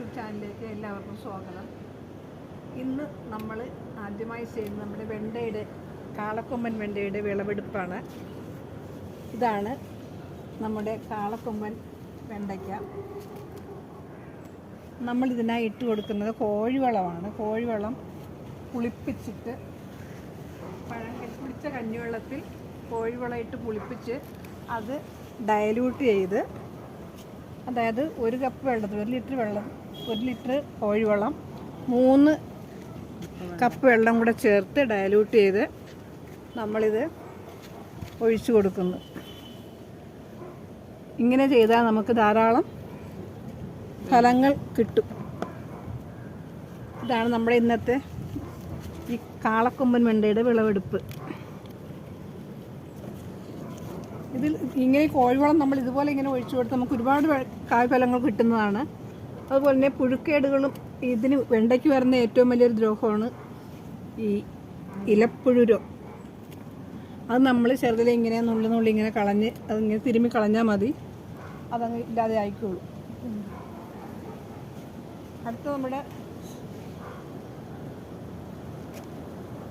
YouTube ചാനലിലേക്ക് എല്ലാവർക്കും സ്വാഗതം. ഇന്ന് നമ്മൾ ആദ്യമായി ചെയ്യുന്നത് നമ്മുടെ വെണ്ടയുടെ കാളക്കൊമ്പൻ വെണ്ടയുടെ വിളവെടുപ്പാണ്. ഇതാണ് നമ്മുടെ കാളക്കൊമ്പൻ വെണ്ടയ്ക്ക. നമ്മളിതിനായി ഇട്ട് കൊടുക്കുന്നത് കോഴിവളമാണ്. കോഴിവളം പുളിപ്പിച്ചിട്ട് പുളിച്ച കഞ്ഞിവെള്ളത്തിൽ കോഴിവളം ഇട്ട് പുളിപ്പിച്ച് അത് ഡയലൂട്ട് ചെയ്ത്, അതായത് 1 കപ്പ് വെള്ളത്തിൽ 1 ലിറ്റർ വെള്ളം, 1 ലിറ്റർ കോഴിവെള്ളം 3 കപ്പ് വെള്ളം കൂടെ ചേർത്ത് ഡയലൂട്ട് ചെയ്ത് നമ്മളിത് ഒഴിച്ചു കൊടുക്കുന്നു. ഇങ്ങനെ ചെയ്താൽ നമുക്ക് ധാരാളം ഫലങ്ങൾ കിട്ടും. ഇതാണ് നമ്മുടെ ഇന്നത്തെ ഈ കാളക്കൊമ്പൻ വെണ്ടയുടെ വിളവെടുപ്പ്. ഇതിൽ ഇങ്ങനെ കോഴിവളം നമ്മൾ ഇതുപോലെ ഇങ്ങനെ ഒഴിച്ചു കൊടുത്ത് നമുക്ക് ഒരുപാട് കായ്ഫലങ്ങൾ കിട്ടുന്നതാണ്. അതുപോലെ തന്നെ പുഴുക്കേടുകളും ഇതിന് വെണ്ടയ്ക്ക് വരുന്ന ഏറ്റവും വലിയൊരു ദ്രോഹമാണ് ഈ ഇലപ്പുഴു രോഗം. അത് നമ്മൾ ചെറുതിലെ ഇങ്ങനെ നുള്ളി ഇങ്ങനെ കളഞ്ഞ് അതിങ്ങനെ തിരുമ്മി കളഞ്ഞാൽ മതി, അതങ്ങ് ഇല്ലാതെ ആയിക്കോളൂ. അടുത്ത നമ്മുടെ